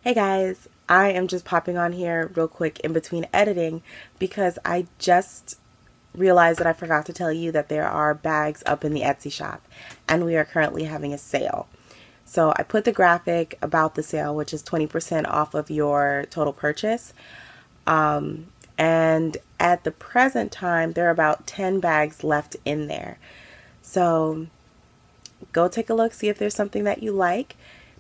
Hey guys, I am just popping on here real quick in between editing because I just realized that I forgot to tell you that there are bags up in the Etsy shop and we are currently having a sale. So I put the graphic about the sale, which is 20% off of your total purchase. And at the present time, there are about 10 bags left in there. So go take a look, see if there's something that you like.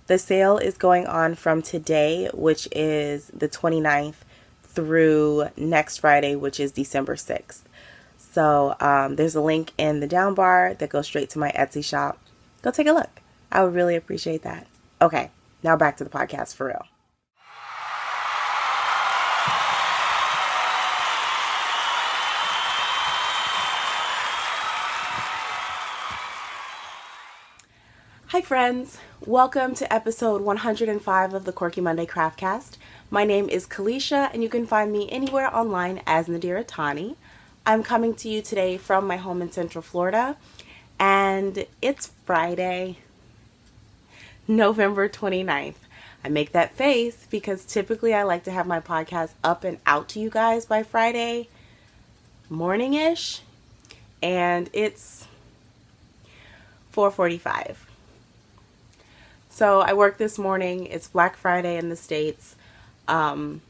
The sale is going on from today, which is the 29th, through next Friday, which is December 6th. So there's a link in the down bar that goes straight to my Etsy shop. Go take a look. I would really appreciate that. Okay, now back to the podcast for real. Hi friends, welcome to episode 105 of the Quirky Monday Craftcast. My name is Kalisha and you can find me anywhere online as Nadira Tani. I'm coming to you today from my home in Central Florida and it's Friday, November 29th. I make that face because typically I like to have my podcast up and out to you guys by Friday morning-ish, and it's 4:45. So I worked this morning. It's Black Friday in the States. And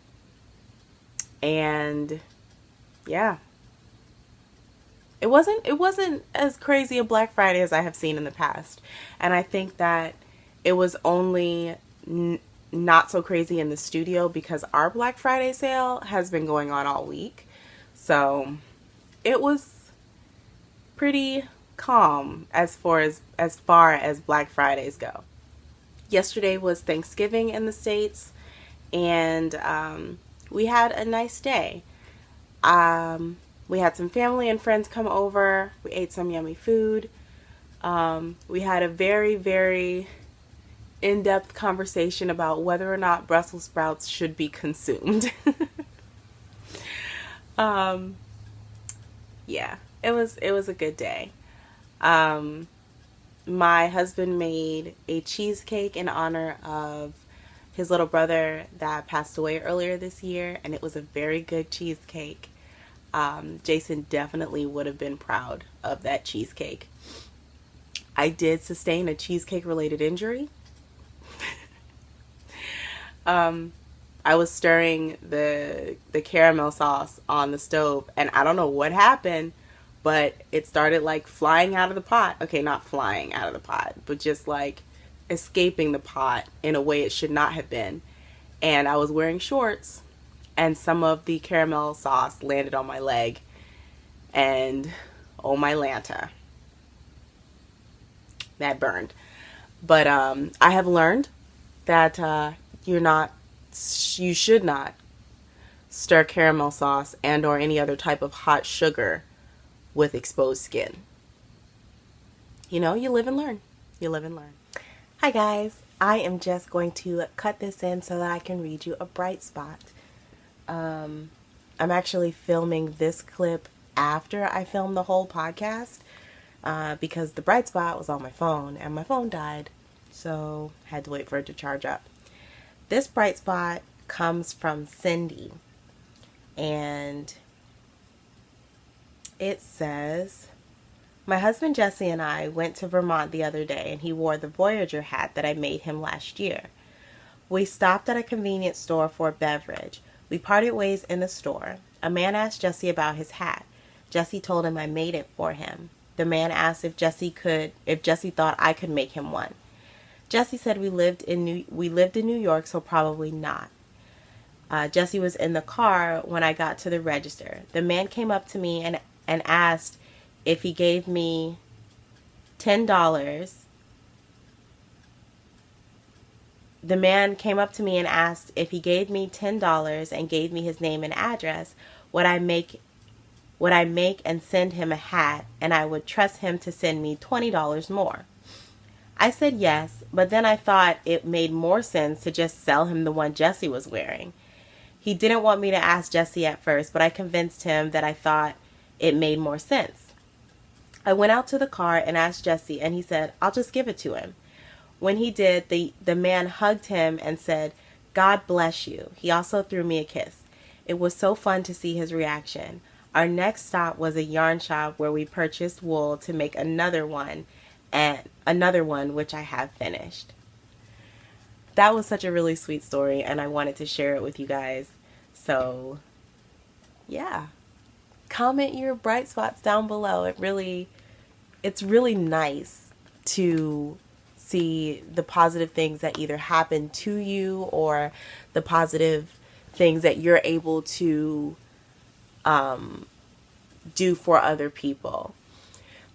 yeah, it wasn't as crazy a Black Friday as I have seen in the past. And I think that it was only not so crazy in the studio because our Black Friday sale has been going on all week. So it was pretty calm as far as Black Fridays go. Yesterday was Thanksgiving in the States, and we had a nice day. We had some family and friends come over. We ate some yummy food. We had a very, very in-depth conversation about whether or not Brussels sprouts should be consumed. Yeah, it was a good day. My husband made a cheesecake in honor of his little brother that passed away earlier this year, and it was a very good cheesecake. Jason definitely would have been proud of that cheesecake. I did sustain a cheesecake-related injury. I was stirring the caramel sauce on the stove, and I don't know what happened, but it started like flying out of the pot. Okay, not flying out of the pot, but just like escaping the pot in a way it should not have been. And I was wearing shorts and some of the caramel sauce landed on my leg. And oh my Lanta, that burned. But I have learned that you should not stir caramel sauce and or any other type of hot sugar with exposed skin. You know, you live and learn. You live and learn. Hi guys, I am just going to cut this in so that I can read you a bright spot. I'm actually filming this clip after I filmed the whole podcast because the bright spot was on my phone and my phone died, so I had to wait for it to charge up. This bright spot comes from Cindy, and it says, my husband Jessie and I went to Vermont the other day and he wore the Voyager hat that I made him last year. We stopped at a convenience store for a beverage. We parted ways in the store. A man asked Jessie about his hat. Jessie told him I made it for him. The man asked if Jessie thought I could make him one. Jessie said we lived in New York, so probably not. Jessie was in the car when I got to the register. The man came up to me and asked if he gave me $10. The man came up to me and asked if he gave me $10 and gave me his name and address, would I make and send him a hat, and I would trust him to send me $20 more. I said yes, but then I thought it made more sense to just sell him the one Jessie was wearing. He didn't want me to ask Jessie at first, but I convinced him that I thought it made more sense. I went out to the car and asked Jessie, and he said, I'll just give it to him. When he did, the man hugged him and said, God bless you. He also threw me a kiss. It was so fun to see his reaction. Our next stop was a yarn shop where we purchased wool to make another one, which I have finished. That was such a really sweet story, and I wanted to share it with you guys. So, yeah. Comment your bright spots down below. It's really nice to see the positive things that either happen to you or the positive things that you're able to do for other people.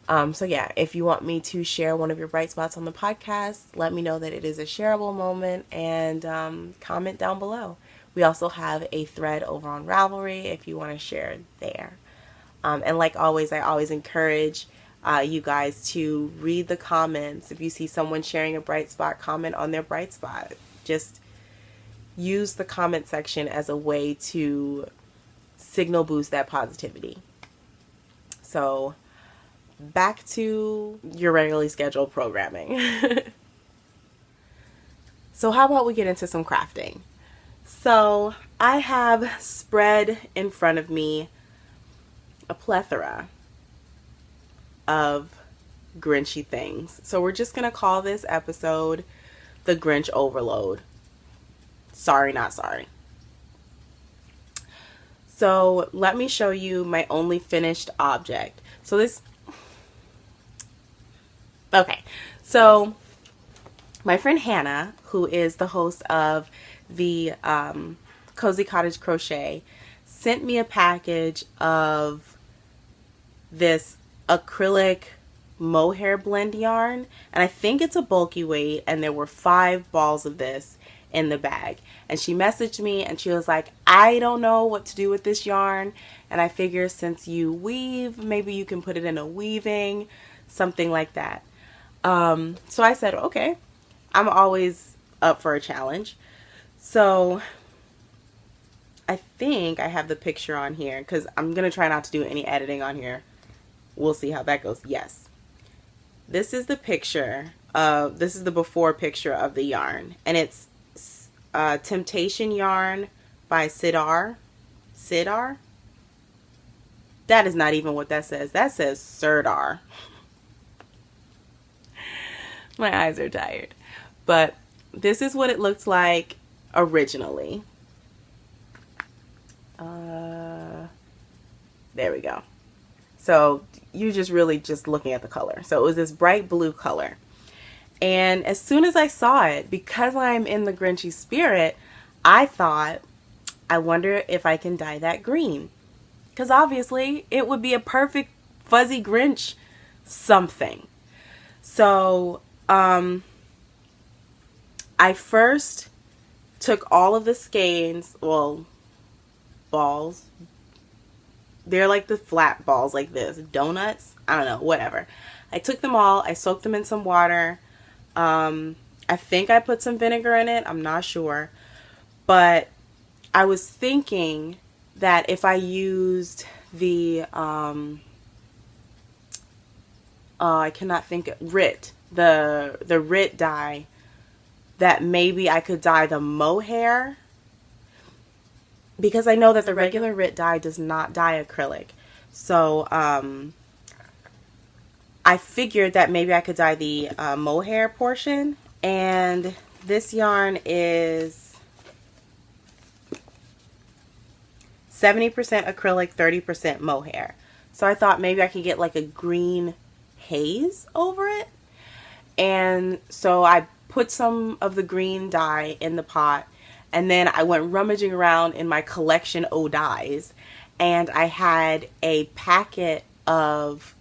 So yeah, if you want me to share one of your bright spots on the podcast, let me know that it is a shareable moment, and comment down below. We also have a thread over on Ravelry if you want to share there. And like always, I always encourage you guys to read the comments. If you see someone sharing a bright spot, comment on their bright spot. Just use the comment section as a way to signal boost that positivity. So back to your regularly scheduled programming. So how about we get into some crafting? So I have spread in front of me a plethora of Grinchy things. So we're just going to call this episode the Grinch Overload. Sorry, not sorry. So let me show you my only finished object. So my friend Hannah, who is the host of the Cozy Cottage Crochet, sent me a package of this acrylic mohair blend yarn, and I think it's a bulky weight, and there were 5 balls of this in the bag. And she messaged me and she was like, I don't know what to do with this yarn, and I figure since you weave, maybe you can put it in a weaving, something like that. So I said, okay, I'm always up for a challenge. So I think I have the picture on here because I'm going to try not to do any editing on here. We'll see how that goes. Yes. This is the picture this is the before picture of the yarn, and it's Temptation yarn by Sidar. Sidar? That is not even what that says. That says Sirdar. My eyes are tired. But this is what it looked like originally. There we go. So you just really just looking at the color. So it was this bright blue color. And as soon as I saw it, because I'm in the Grinchy spirit, I thought, I wonder if I can dye that green. Because obviously it would be a perfect fuzzy Grinch something. So I first took all of the skeins, well, balls. They're like the flat balls like this. Donuts? I don't know, whatever. I took them all. I soaked them in some water. I think I put some vinegar in it. I'm not sure. But I was thinking that if I used the, I cannot think of, the RIT dye, that maybe I could dye the mohair. Because I know that the regular RIT dye does not dye acrylic. So, I figured that maybe I could dye the mohair portion. And this yarn is 70% acrylic, 30% mohair. So I thought maybe I could get like a green haze over it. And so I put some of the green dye in the pot. And then I went rummaging around in my collection of dyes. And I had a packet of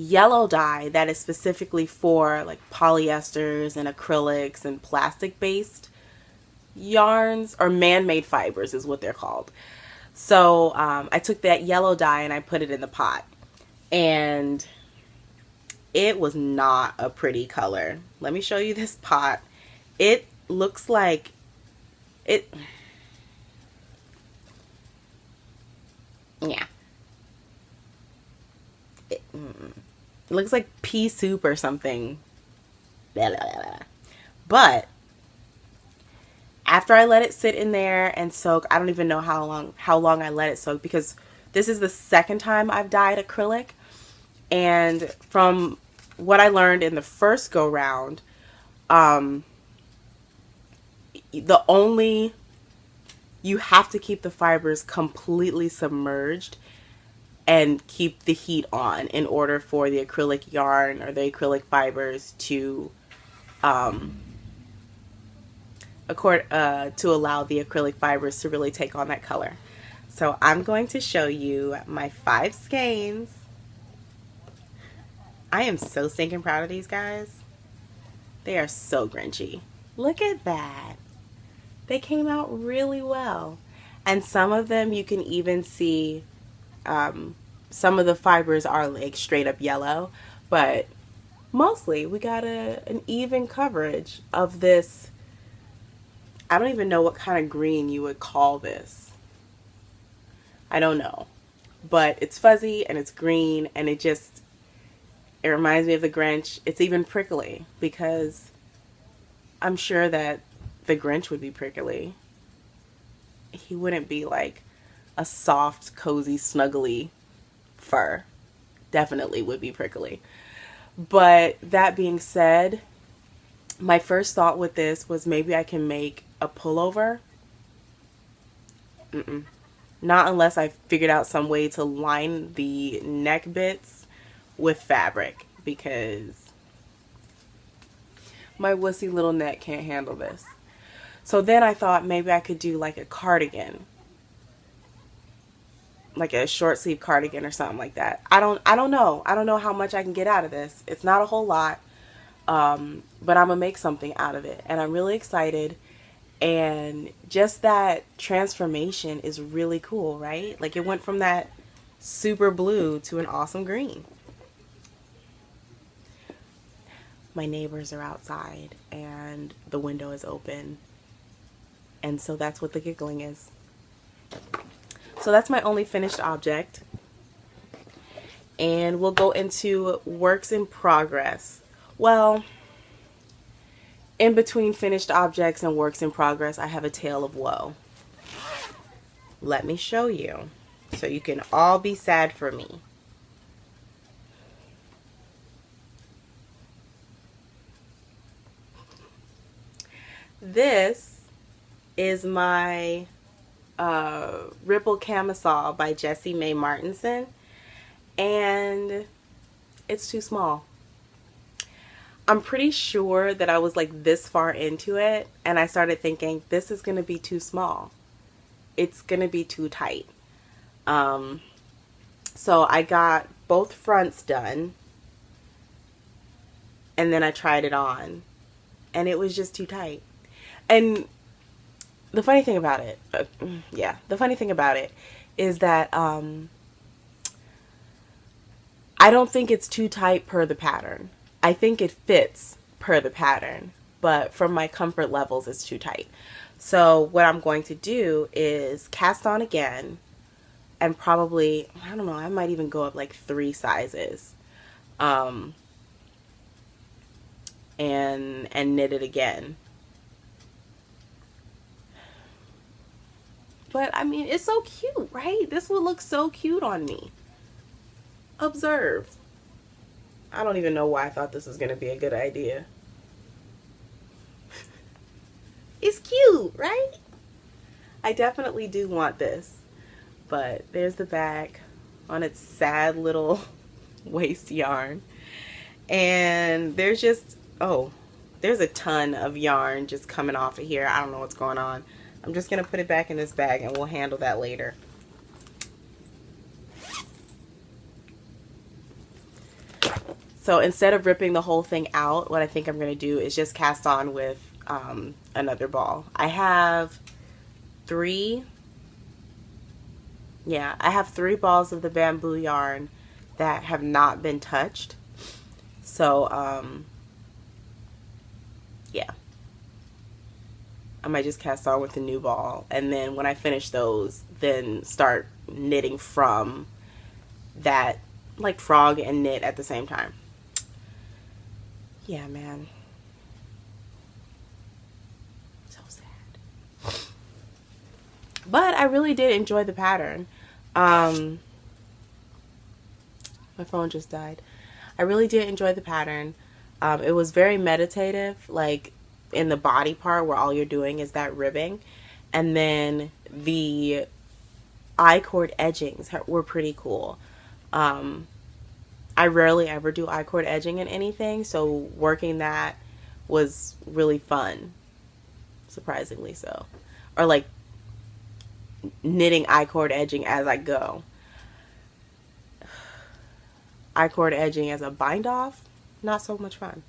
yellow dye that is specifically for like polyesters and acrylics and plastic based yarns, or man-made fibers is what they're called. So I took that yellow dye and I put it in the pot, and it was not a pretty color. Let me show you this pot. It looks like it, yeah, it looks like pea soup or something. Blah, blah, blah. But after I let it sit in there and soak, I don't even know how long I let it soak, because this is the second time I've dyed acrylic. And from what I learned in the first go round, you have to keep the fibers completely submerged and keep the heat on in order for the acrylic yarn or the acrylic fibers to allow the acrylic fibers to really take on that color. So I'm going to show you my 5 skeins. I am so stinking proud of these guys. They are so Grinchy. Look at that. They came out really well. And some of them you can even see, some of the fibers are like straight up yellow, but mostly we got an even coverage of this. I don't even know what kind of green you would call this. I don't know, but it's fuzzy and it's green, and it reminds me of the Grinch. It's even prickly, because I'm sure that the Grinch would be prickly. He wouldn't be like a soft, cozy, snuggly fur. Definitely would be prickly. But that being said, my first thought with this was maybe I can make a pullover. Not unless I figured out some way to line the neck bits with fabric, because my wussy little neck can't handle this. So then I thought maybe I could do like a cardigan, like a short sleeve cardigan or something like that. I don't know. I don't know how much I can get out of this. It's not a whole lot, but I'm gonna make something out of it, and I'm really excited. And just that transformation is really cool, right? Like, it went from that super blue to an awesome green. My neighbors are outside and the window is open, and so that's what the giggling is. So that's my only finished object, and we'll go into works in progress. Well, in between finished objects and works in progress, I have a tale of woe. Let me show you, so you can all be sad for me. This is my Ripple Camisole by Jessie May Martinson, and it's too small. I'm pretty sure that I was like this far into it, and I started thinking, this is going to be too small. It's going to be too tight. So I got both fronts done, and then I tried it on, and it was just too tight. And the funny thing about it, is that I don't think it's too tight per the pattern. I think it fits per the pattern, but from my comfort levels, it's too tight. So what I'm going to do is cast on again, and probably, I don't know, I might even go up like 3 sizes, and knit it again. But I mean, it's so cute, right? This would look so cute on me. Observe. I don't even know why I thought this was going to be a good idea. It's cute, right? I definitely do want this. But there's the back on its sad little waist yarn. And there's just, there's a ton of yarn just coming off of here. I don't know what's going on. I'm just going to put it back in this bag, and we'll handle that later. So instead of ripping the whole thing out, what I think I'm going to do is just cast on with another ball. I have 3 balls of the bamboo yarn that have not been touched. So, yeah. I might just cast on with a new ball, and then when I finish those, then start knitting from that, like frog and knit at the same time. Yeah, man. So sad. But I really did enjoy the pattern. My phone just died. I really did enjoy the pattern. It was very meditative, like in the body part where all you're doing is that ribbing. And then the I-cord edgings were pretty cool. I rarely ever do I-cord edging in anything, so working that was really fun, surprisingly so. Or like knitting I-cord edging as I go. I-cord edging as a bind off, not so much fun.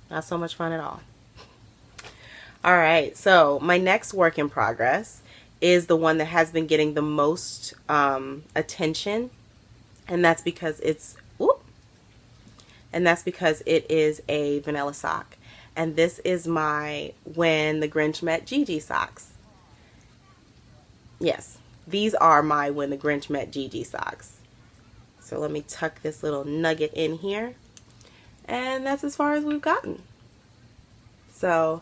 Not so much fun at all. Alright, so my next work in progress is the one that has been getting the most attention, and that's because it is a vanilla sock. And this is my When the Grinch Met Gigi socks. Yes, these are my When the Grinch Met Gigi socks. So let me tuck this little nugget in here. And that's as far as we've gotten. So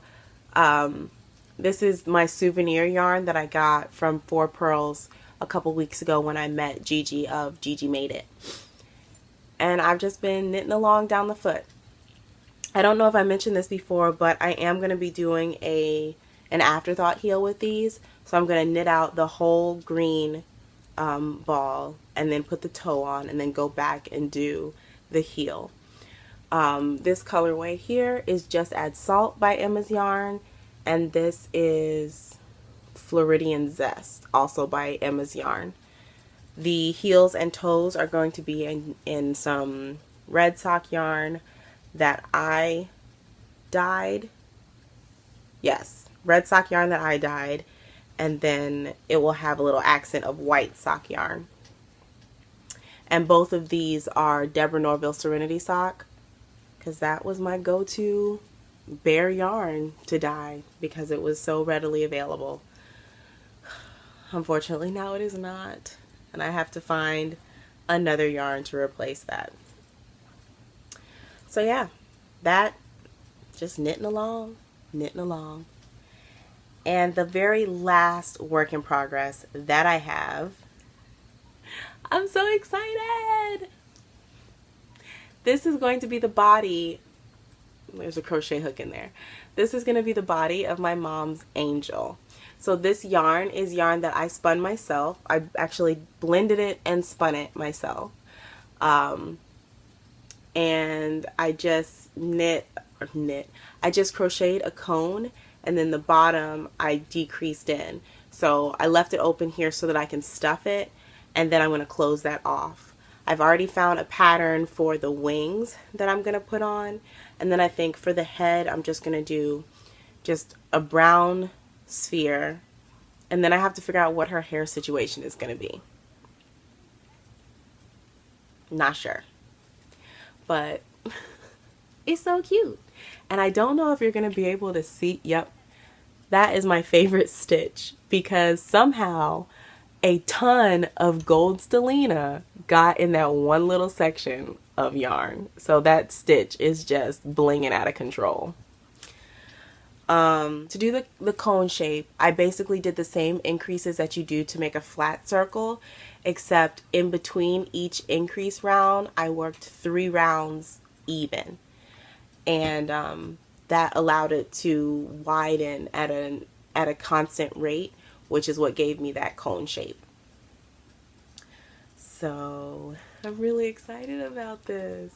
this is my souvenir yarn that I got from 4 Pearls a couple weeks ago when I met Gigi of Gigi Made It. And I've just been knitting along down the foot. I don't know if I mentioned this before, but I am going to be doing an afterthought heel with these. So I'm going to knit out the whole green ball and then put the toe on and then go back and do the heel. This colorway here is Just Add Salt by Emma's Yarn, and this is Floridian Zest, also by Emma's Yarn. The heels and toes are going to be in some red sock yarn that I dyed. Yes, red sock yarn that I dyed, and then it will have a little accent of white sock yarn. And both of these are Deborah Norville Serenity sock, because that was my go-to bare yarn to dye because it was so readily available. Unfortunately, now it is not, and I have to find another yarn to replace that. So yeah, that, just knitting along. And the very last work in progress that I have, I'm so excited! This is going to be the body, there's a crochet hook in there. This is going to be the body of my mom's angel. So this yarn is yarn that I spun myself. I actually blended it and spun it myself. And I just I just crocheted a cone, and then the bottom I decreased in. So I left it open here so that I can stuff it, and then I'm going to close that off. I've already found a pattern for the wings that I'm going to put on, and then I think for the head I'm just going to do just a brown sphere, and then I have to figure out what her hair situation is going to be. Not sure. But it's so cute. And I don't know if you're going to be able to see. Yep. That is my favorite stitch because somehow a ton of gold stellina got in that one little section of yarn. So that stitch is just blinging out of control. To do the cone shape, I basically did the same increases that you do to make a flat circle, except in between each increase round, I worked 3 rounds even. And that allowed it to widen at a constant rate, which is what gave me that cone shape. So I'm really excited about this.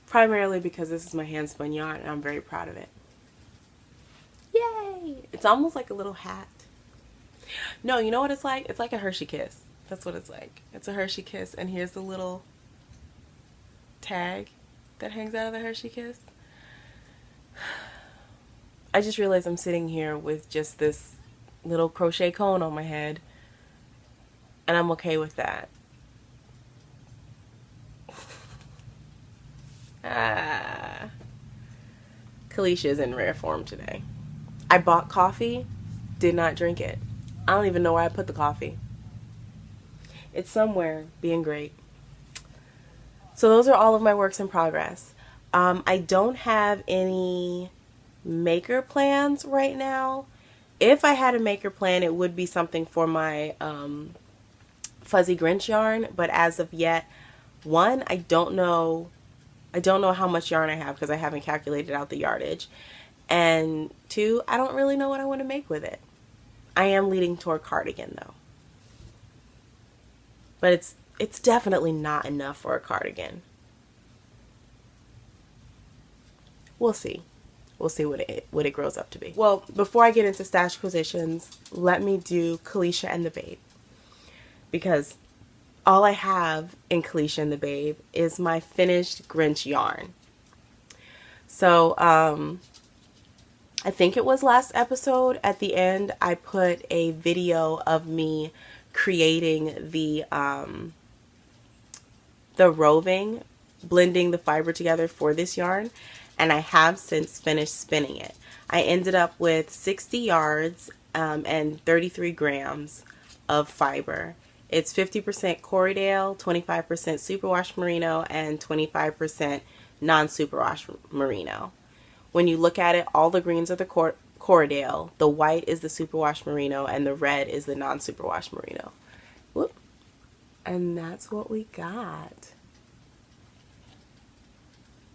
Primarily because this is my hand spun yarn and I'm very proud of it. Yay! It's almost like a little hat. No, you know what it's like? It's like a Hershey Kiss. That's what it's like. It's a Hershey Kiss, and here's the little tag that hangs out of the Hershey Kiss. I just realized I'm sitting here with just this little crochet cone on my head, and I'm okay with that. Kalisha's in rare form today. I bought coffee, did not drink it. I don't even know where I put the coffee. It's somewhere being great. So those are all of my works in progress. I don't have any maker plans right now If I had a maker plan, it would be something for my fuzzy Grinch yarn, but as of yet, one, I don't know how much yarn I have because I haven't calculated out the yardage. And two, I don't really know what I want to make with it. I am leaning toward cardigan though. But it's definitely not enough for a cardigan. We'll see. We'll see what it grows up to be. Well, before I get into stash acquisitions, let me do Kalisha and the Babe. Because all I have in Kalisha and the Babe is my finished Grinch yarn. So, I think it was last episode at the end, I put a video of me creating the roving, blending the fiber together for this yarn, and I have since finished spinning it. I ended up with 60 yards and 33 grams of fiber. It's 50% Corriedale, 25% superwash merino, and 25% non-superwash merino. When you look at it, all the greens are the Corriedale, the white is the superwash merino, and the red is the non-superwash merino. Whoop. And that's what we got.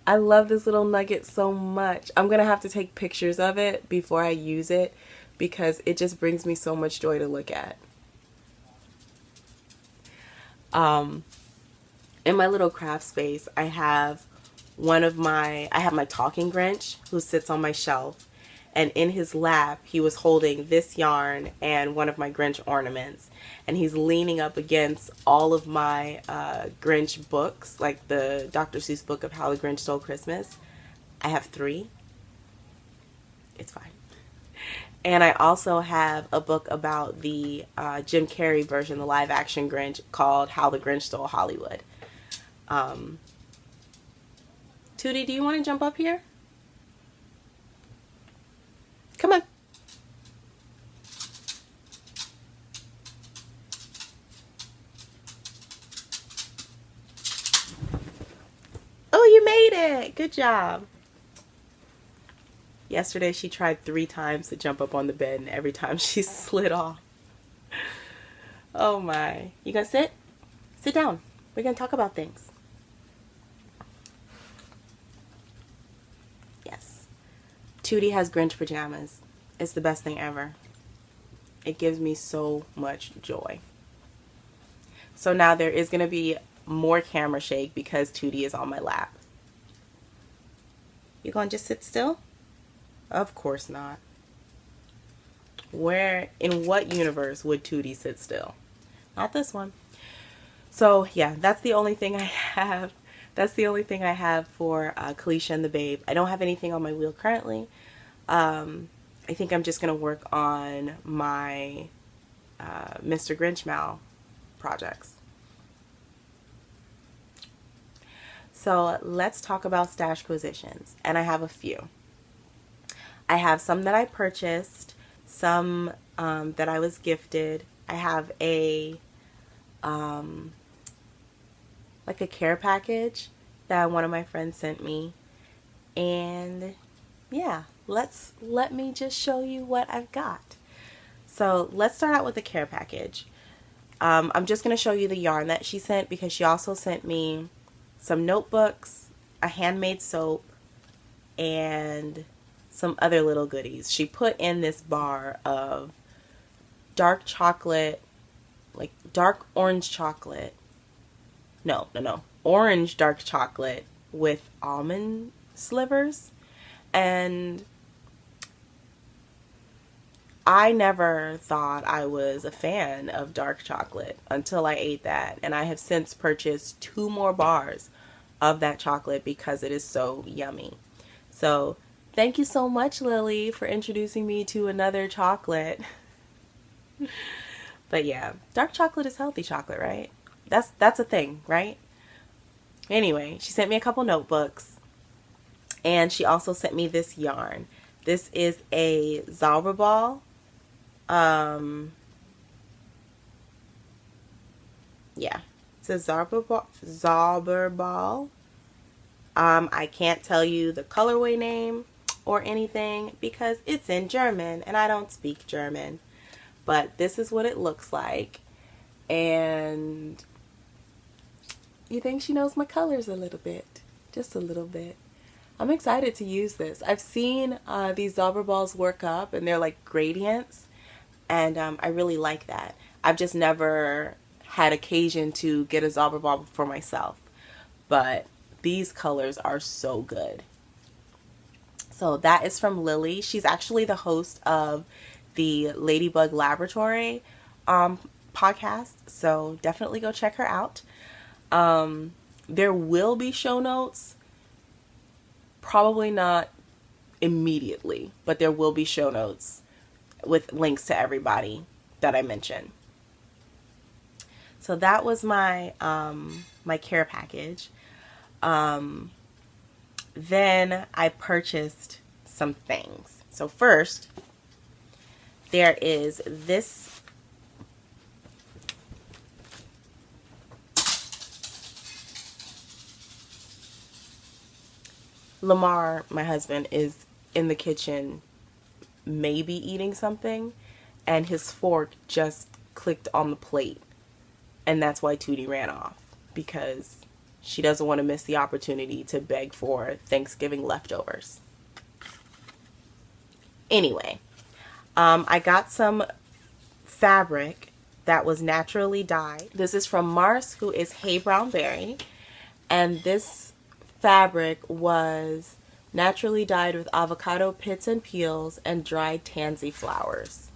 I love this little nugget so much. I'm going to have to take pictures of it before I use it because it just brings me so much joy to look at. In my little craft space, I have my talking Grinch who sits on my shelf, and in his lap he was holding this yarn and one of my Grinch ornaments, and he's leaning up against all of my Grinch books, like the Dr. Seuss book of How the Grinch Stole Christmas. I have 3. It's fine. And I also have a book about the Jim Carrey version, the live action Grinch, called How the Grinch Stole Hollywood. Tootie, do you want to jump up here? Come on. Oh, you made it. Good job. Yesterday she tried 3 times to jump up on the bed, and every time she slid off. Oh my. You gonna sit? Sit down. We're gonna talk about things. Yes. Tootie has Grinch pajamas. It's the best thing ever. It gives me so much joy. So now there is gonna be more camera shake because Tootie is on my lap. You gonna just sit still? Of course not. Where, in what universe would Tootie sit still? Not this one. So yeah, that's the only thing I have. That's the only thing I have for Kalisha and the Babe. I don't have anything on my wheel currently. I think I'm just gonna work on my Mr. Grinch Mal projects. So let's talk about stash acquisitions, and I have a few. I have some that I purchased, some that I was gifted. I have a like a care package that one of my friends sent me, and yeah, let me just show you what I've got. So let's start out with the care package. I'm just going to show you the yarn that she sent because she also sent me some notebooks, a handmade soap, and some other little goodies. She put in this bar of dark chocolate, like dark orange chocolate. No. Orange dark chocolate with almond slivers. And I never thought I was a fan of dark chocolate until I ate that. And I have since purchased 2 more bars of that chocolate because it is so yummy. So thank you so much, Lily, for introducing me to another chocolate. But yeah, dark chocolate is healthy chocolate, right? That's a thing, right? Anyway, she sent me a couple notebooks, and she also sent me this yarn. This is a Zauberball. Yeah, it's a Zauberball. I can't tell you the colorway name, or anything because it's in German and I don't speak German. But this is what it looks like. And you think she knows my colors a little bit. Just a little bit. I'm excited to use this. I've seen these Zauberballs work up and they're like gradients. And I really like that. I've just never had occasion to get a Zauberball for myself. But these colors are so good. So that is from Lily. She's actually the host of the Ladybug Laboratory podcast. So definitely go check her out. There will be show notes. Probably not immediately, but there will be show notes with links to everybody that I mentioned. So that was my my care package. Then I purchased some things. So first, there is this Lamar, my husband, is in the kitchen maybe eating something, and his fork just clicked on the plate, and that's why Tootie ran off, because she doesn't want to miss the opportunity to beg for Thanksgiving leftovers. Anyway, I got some fabric that was naturally dyed. This is from Marce, who is Hey Brownberry, and this fabric was naturally dyed with avocado pits and peels and dried tansy flowers.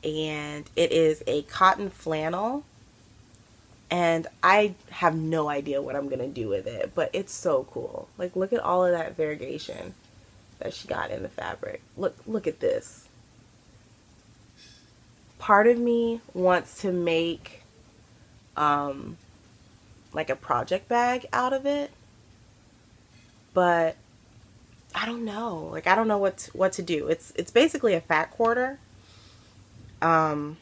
And it is a cotton flannel, and I have no idea what I'm gonna do with it, but it's so cool. Like, look at all of that variegation that she got in the fabric. Look at this. Part of me wants to make like a project bag out of it, but I don't know. Like, I don't know what to do. It's basically a fat quarter. Yeah,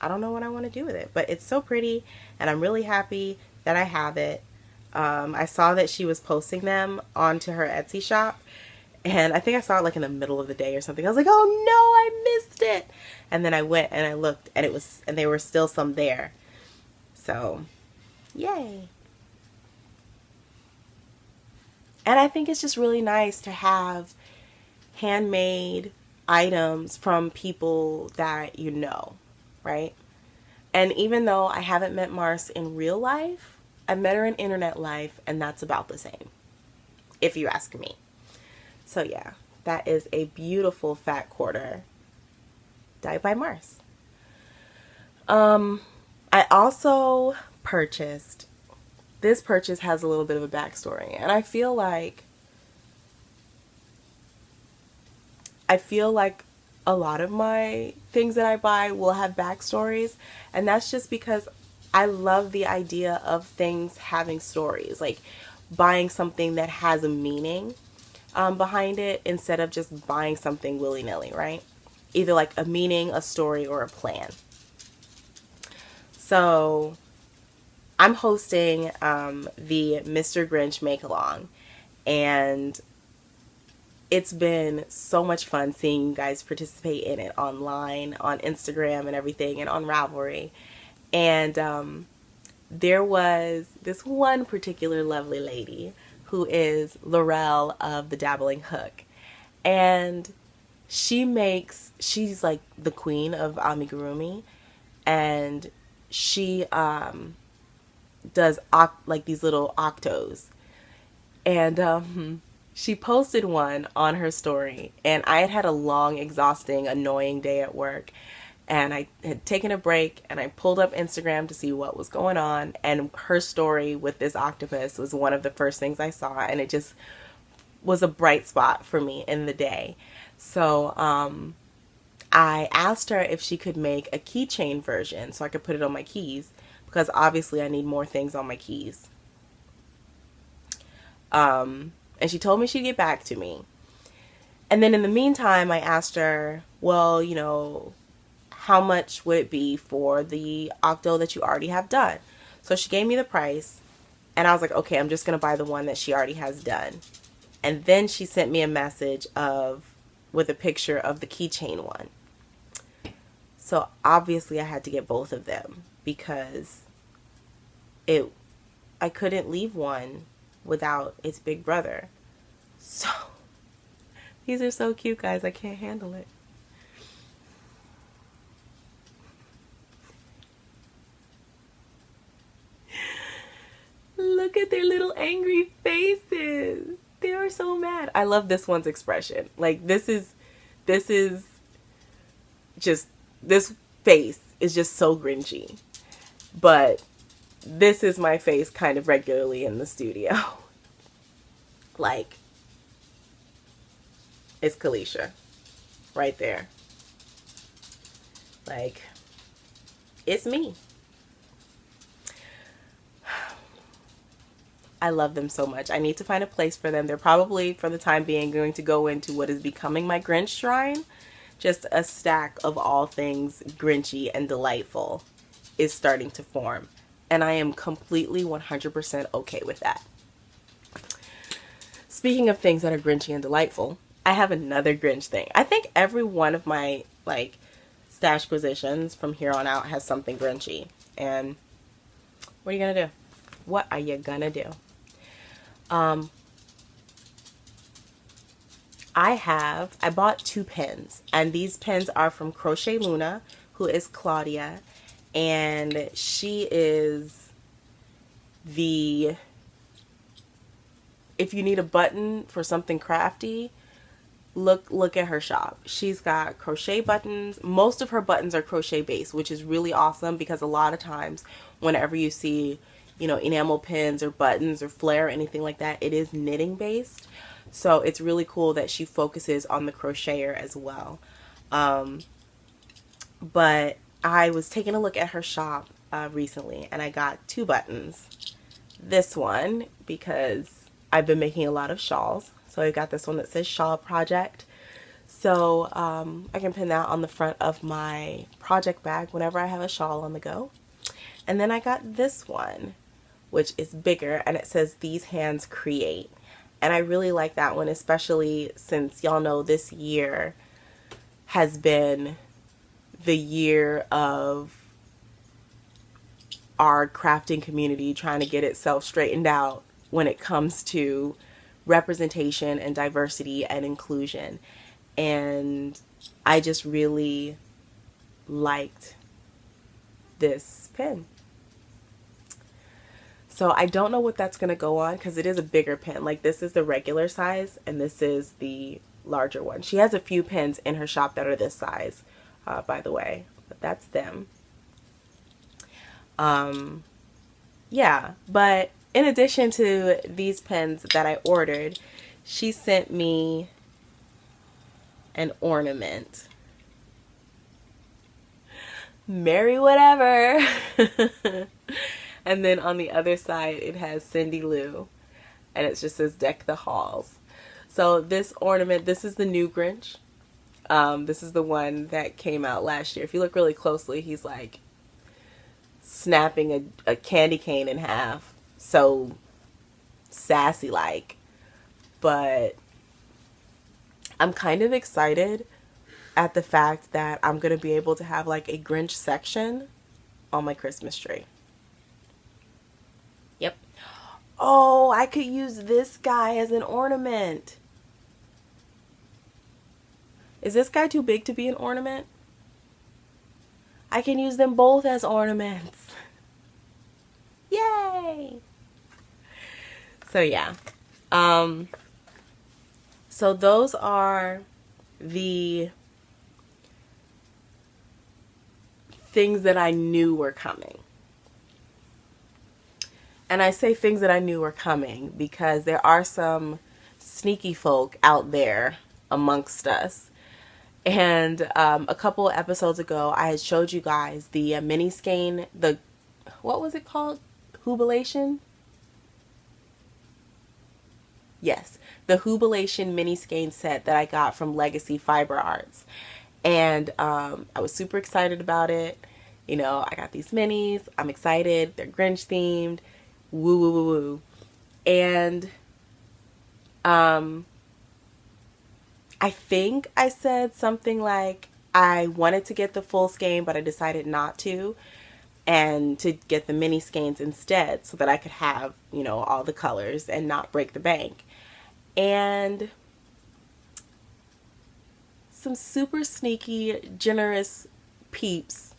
I don't know what I want to do with it, but it's so pretty, and I'm really happy that I have it. I saw that she was posting them onto her Etsy shop, and I think I saw it like in the middle of the day or something. I was like, oh no, I missed it. And then I went and I looked, and there were still some there. So, yay. And I think it's just really nice to have handmade items from people that you know, right? And even though I haven't met Marce in real life, I met her in internet life, and that's about the same, if you ask me. So yeah, that is a beautiful fat quarter dyed by Marce. I also purchased, this purchase has a little bit of a backstory, and I feel like a lot of my things that I buy will have backstories, and that's just because I love the idea of things having stories, like buying something that has a meaning behind it instead of just buying something willy-nilly, right? Either like a meaning, a story, or a plan. So I'm hosting the Mr. Grinch make-along, and it's been so much fun seeing you guys participate in it online, on Instagram and everything, and on Ravelry. And there was this one particular lovely lady who is Laurell of the Dabbling hook. And she's like the queen of amigurumi. And she does like these little octos. And she posted one on her story, and I had a long, exhausting, annoying day at work, and I had taken a break, and I pulled up Instagram to see what was going on, and her story with this octopus was one of the first things I saw, and it just was a bright spot for me in the day. So I asked her if she could make a keychain version so I could put it on my keys, because obviously I need more things on my keys. And she told me she'd get back to me. And then in the meantime, I asked her, well, you know, how much would it be for the octo that you already have done? So she gave me the price, And I was like, okay, I'm just going to buy the one that she already has done. And then she sent me a message with a picture of the keychain one. So obviously I had to get both of them because I couldn't leave one without its big brother. So these are so cute, guys. I can't handle it. Look at their little angry faces. They are so mad. I love this one's expression. Like, this face is just so Grinchy. But this is my face kind of regularly in the studio. Like, it's Kalisha right there. Like, it's me. I love them so much. I need to find a place for them. They're probably, for the time being, going to go into what is becoming my Grinch shrine. Just a stack of all things Grinchy and delightful is starting to form. And I am completely 100% okay with that. Speaking of things that are Grinchy and delightful, I have another Grinch thing. I think every one of my, like, stash positions from here on out has something Grinchy. And what are you gonna do? What are you gonna do? I bought 2 pins, and these pins are from CrochetLuna, who is Claudia, and she is if you need a button for something crafty, look at her shop. She's got crochet buttons. Most of her buttons are crochet based, which is really awesome because a lot of times whenever you see, you know, enamel pins or buttons or flare or anything like that, it is knitting based. So it's really cool that she focuses on the crocheter as well. But I was taking a look at her shop recently, and I got 2 buttons. This one, because I've been making a lot of shawls. So I got this one that says Shawl Project. So I can pin that on the front of my project bag whenever I have a shawl on the go. And then I got this one, which is bigger, and it says These Hands Create. And I really like that one, especially since y'all know this year has been the year of our crafting community trying to get itself straightened out when it comes to representation and diversity and inclusion. And I just really liked this pin. So I don't know what that's going to go on because it is a bigger pin. Like, this is the regular size and this is the larger one. She has a few pins in her shop that are this size, by the way, but that's them. Yeah, but in addition to these pins that I ordered, she sent me an ornament. Merry whatever. And then on the other side, it has Cindy Lou, and it just says Deck the Halls. So this ornament, this is the new Grinch. This is the one that came out last year. If you look really closely, he's like snapping a candy cane in half. So sassy like. But I'm kind of excited at the fact that I'm going to be able to have like a Grinch section on my Christmas tree. Yep. Oh, I could use this guy as an ornament. Is this guy too big to be an ornament? I can use them both as ornaments. Yay! So yeah. So those are the things that I knew were coming. And I say things that I knew were coming because there are some sneaky folk out there amongst us. And a couple episodes ago, I had showed you guys the mini skein, what was it called? Jubilation? Yes, the Jubilation mini skein set that I got from Legacy Fiber Arts. And I was super excited about it. You know, I got these minis. I'm excited. They're Grinch themed. woo woo woo woo. And I think I said something like I wanted to get the full skein, but I decided not to, and to get the mini skeins instead so that I could have, all the colors and not break the bank. And some super sneaky, generous peeps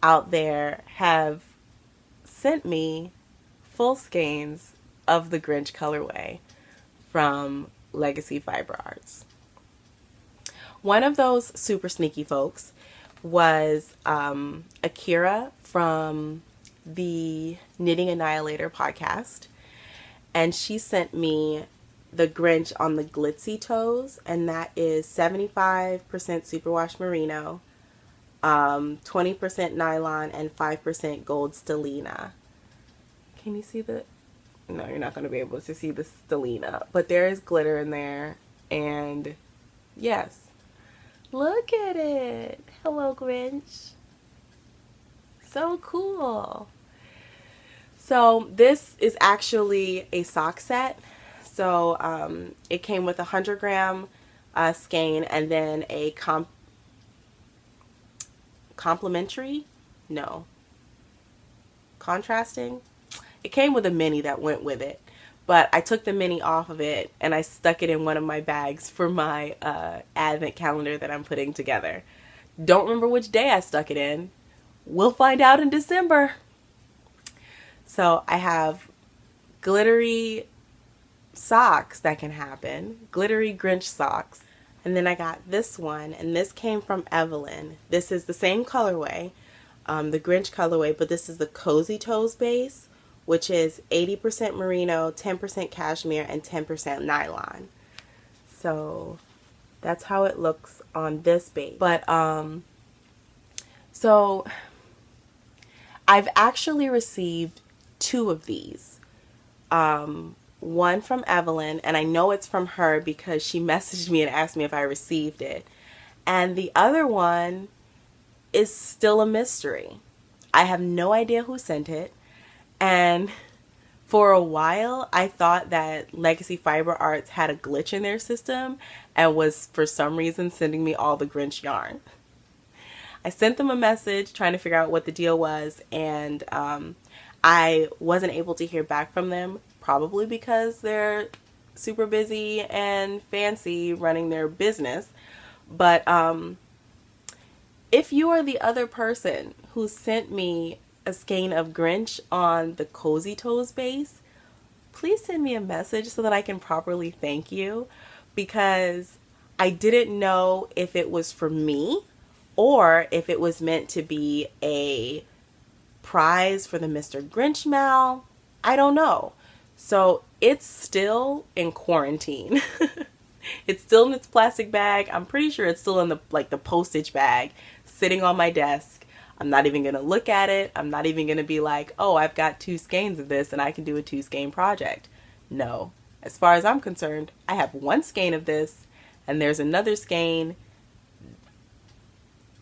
out there have sent me full skeins of the Grinch colorway from Legacy Fiber Arts. One of those super sneaky folks was Akira from the Knitting Annihilator podcast, and she sent me the Grinch on the glitzy toes, and that is 75% superwash merino, 20% nylon, and 5% gold stellina. Can you see the... No, you're not going to be able to see the stellina, but there is glitter in there, and yes. Look at it. Hello, Grinch. So cool. So this is actually a sock set. So it came with a 100-gram skein and then a contrasting. It came with a mini that went with it. But I took the mini off of it and I stuck it in one of my bags for my advent calendar that I'm putting together. Don't remember which day I stuck it in. We'll find out in December. So I have glittery socks that can happen. Glittery Grinch socks. And then I got this one, and this came from Evelyn. This is the same colorway, the Grinch colorway, but this is the Cozy Toes base, which is 80% merino, 10% cashmere, and 10% nylon. So that's how it looks on this base. But, so I've actually received 2 of these. One from Evelyn, and I know it's from her because she messaged me and asked me if I received it. And the other one is still a mystery. I have no idea who sent it. And for a while, I thought that Legacy Fiber Arts had a glitch in their system and was, for some reason, sending me all the Grinch yarn. I sent them a message trying to figure out what the deal was, and I wasn't able to hear back from them, probably because they're super busy and fancy running their business. But if you are the other person who sent me a skein of Grinch on the Cozy Toes base, please send me a message so that I can properly thank you, because I didn't know if it was for me or if it was meant to be a prize for the Mr. Grinch Mal. I don't know. So it's still in quarantine. It's still in its plastic bag. I'm pretty sure it's still in the postage bag sitting on my desk. I'm not even going to look at it. I'm not even going to be like, oh, I've got 2 skeins of this and I can do a 2 skein project. No. As far as I'm concerned, I have 1 skein of this, and there's another skein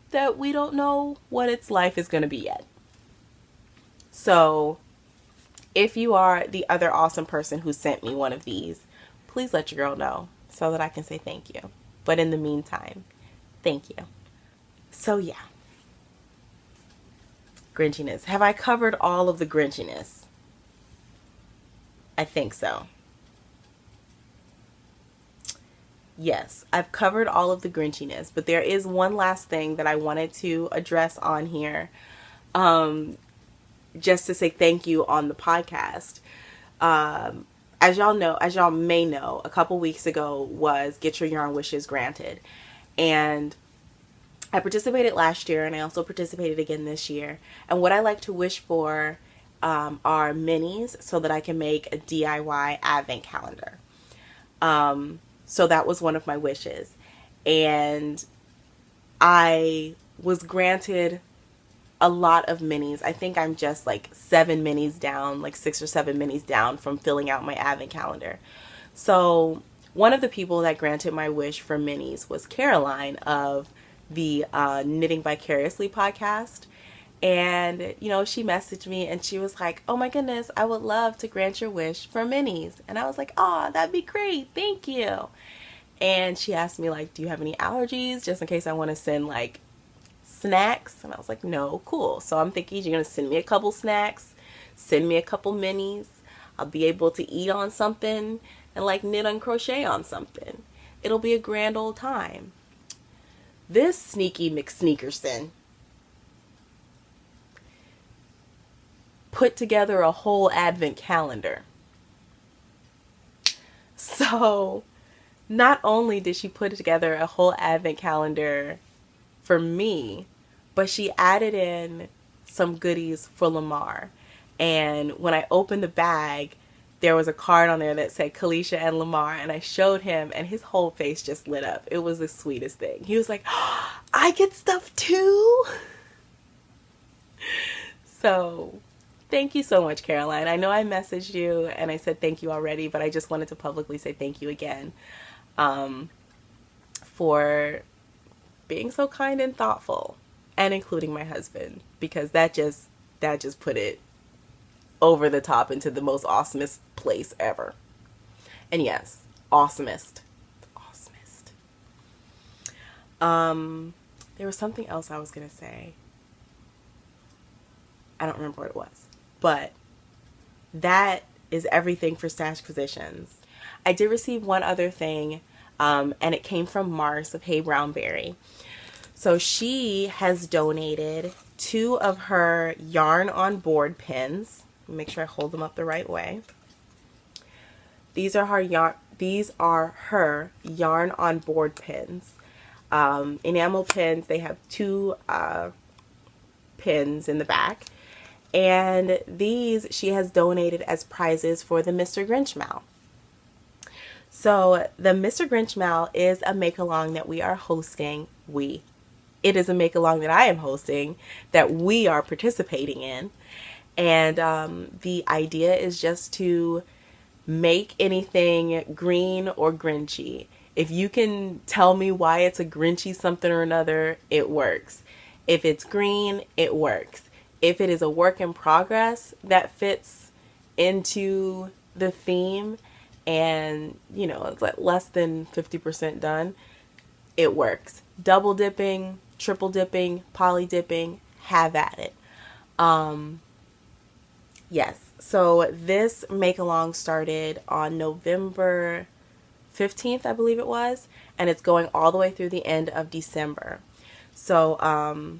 that we don't know what its life is going to be yet. So if you are the other awesome person who sent me one of these, please let your girl know so that I can say thank you. But in the meantime, thank you. So yeah. Grinchiness. Have I covered all of the Grinchiness? I think so. Yes, I've covered all of the Grinchiness, but there is one last thing that I wanted to address on here, just to say thank you on the podcast. As y'all may know, a couple weeks ago was Get Your Yarn Wishes Granted, and I participated last year, and I also participated again this year. And what I like to wish for are minis so that I can make a DIY advent calendar. So that was one of my wishes. And I was granted a lot of minis. I think I'm just like 7 minis down, like 6 or 7 minis down from filling out my advent calendar. So one of the people that granted my wish for minis was Caroline of the Knitting Vicariously podcast. And, you know, she messaged me and she was like, oh my goodness, I would love to grant your wish for minis. And I was like, oh, that'd be great. Thank you. And she asked me, like, do you have any allergies? Just in case I want to send, like, snacks. And I was like, no, cool. So I'm thinking you're going to send me a couple snacks, send me a couple minis. I'll be able to eat on something and, like, knit and crochet on something. It'll be a grand old time. This sneaky McSneakerson put together a whole advent calendar. So not only did she put together a whole advent calendar for me, but she added in some goodies for Lamar. And when I opened the bag, there was a card on there that said Kalisha and Lamar, and I showed him and his whole face just lit up. It was the sweetest thing. He was like, oh, I get stuff too? So thank you so much, Caroline. I know I messaged you and I said thank you already, but I just wanted to publicly say thank you again for being so kind and thoughtful, and including my husband, because that just put it over the top into the most awesomest place ever. And yes, awesomest. There was something else I was gonna say. I don't remember what it was. But that is everything for Stash Positions. I did receive one other thing, and it came from Marce of Hey Brownberry. So she has donated 2 of her yarn on board pins. Make sure I hold them up the right way. These are her yarn on board pins. Enamel pins. They have 2 pins in the back. And these she has donated as prizes for the Mr. Grinch Mal. So the Mr. Grinch Mal is a make-along that we are hosting. It is a make-along that I am hosting that we are participating in. And the idea is just to make anything green or Grinchy. If you can tell me why it's a Grinchy something or another, it works. If it's green, it works. If it is a work in progress that fits into the theme and, you know, it's like less than 50% done, it works. Double dipping, triple dipping, poly dipping, have at it. Yes, so this make-along started on November 15th, I believe it was, and it's going all the way through the end of December. So,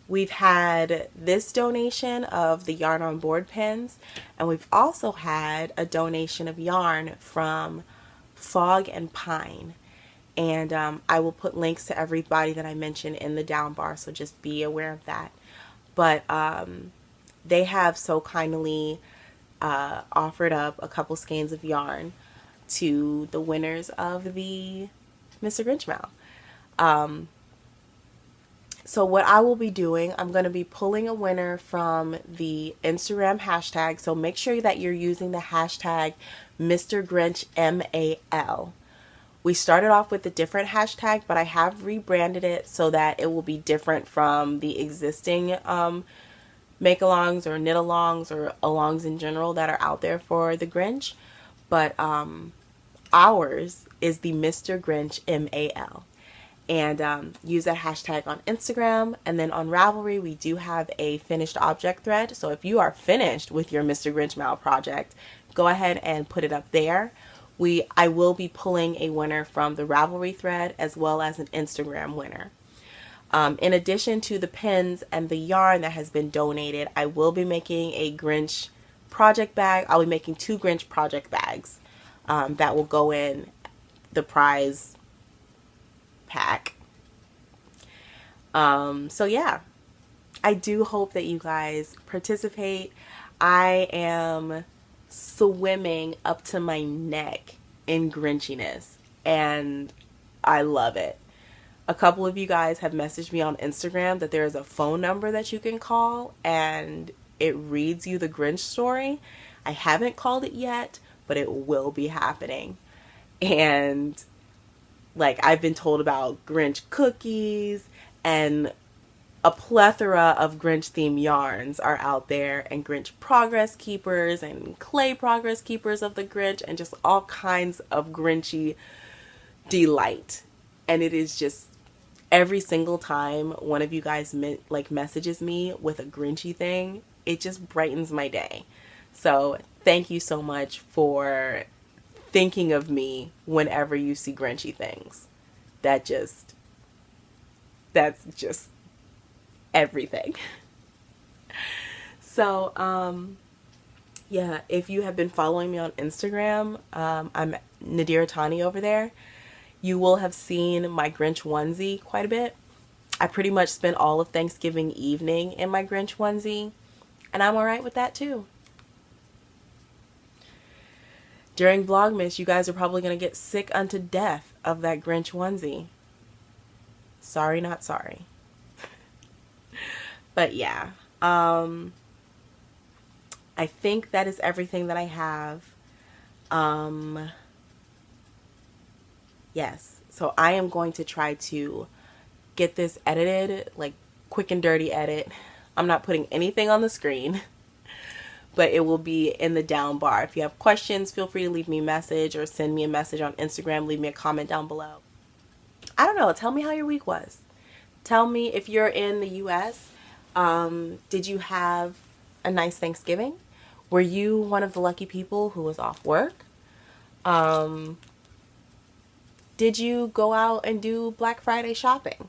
we've had this donation of the yarn on board pins, and we've also had a donation of yarn from Fog and Pine. And I will put links to everybody that I mentioned in the down bar, so just be aware of that. But they have so kindly offered up a couple skeins of yarn to the winners of the Mr. Grinch Mal. So what I will be doing, I'm going to be pulling a winner from the Instagram hashtag. So make sure that you're using the hashtag Mr. Grinch MAL. We started off with a different hashtag, but I have rebranded it so that it will be different from the existing make-alongs or knit-alongs or alongs in general that are out there for the Grinch. But ours is the Mr. Grinch MAL. And use that hashtag on Instagram. And then on Ravelry, we do have a finished object thread. So if you are finished with your Mr. Grinch Mal project, go ahead and put it up there. I will be pulling a winner from the Ravelry thread as well as an Instagram winner. In addition to the pins and the yarn that has been donated, I will be making a Grinch project bag. I'll be making 2 Grinch project bags that will go in the prize pack. So yeah, I do hope that you guys participate. I am swimming up to my neck in Grinchiness, and I love it. A couple of you guys have messaged me on Instagram that there is a phone number that you can call and it reads you the Grinch story. I haven't called it yet, but it will be happening. And like, I've been told about Grinch cookies and a plethora of Grinch themed yarns are out there, and Grinch progress keepers and clay progress keepers of the Grinch, and just all kinds of Grinchy delight. And it is just every single time one of you guys messages me with a Grinchy thing, it just brightens my day. So thank you so much for thinking of me whenever you see Grinchy things. That's just everything. So, yeah, if you have been following me on Instagram, I'm Nadir Tani over there. You will have seen my Grinch onesie quite a bit. I pretty much spent all of Thanksgiving evening in my Grinch onesie, and I'm alright with that too. During Vlogmas, you guys are probably going to get sick unto death of that Grinch onesie. Sorry, not sorry. But yeah, I think that is everything that I have. Yes, so I am going to try to get this edited, like quick and dirty edit. I'm not putting anything on the screen, but it will be in the down bar. If you have questions, feel free to leave me a message or send me a message on Instagram. Leave me a comment down below. I don't know. Tell me how your week was. Tell me if you're in the U.S., did you have a nice Thanksgiving? Were you one of the lucky people who was off work? Did you go out and do Black Friday shopping?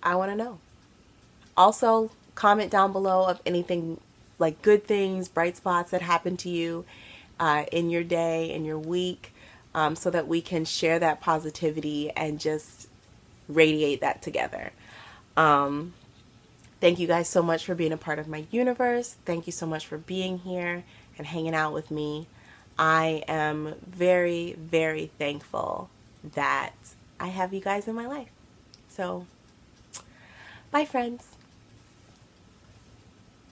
I want to know. Also, comment down below of anything like good things, bright spots that happened to you in your day, in your week, so that we can share that positivity and just radiate that together. Thank you guys so much for being a part of my universe. Thank you so much for being here and hanging out with me. I am very, very thankful that I have you guys in my life. So, bye friends.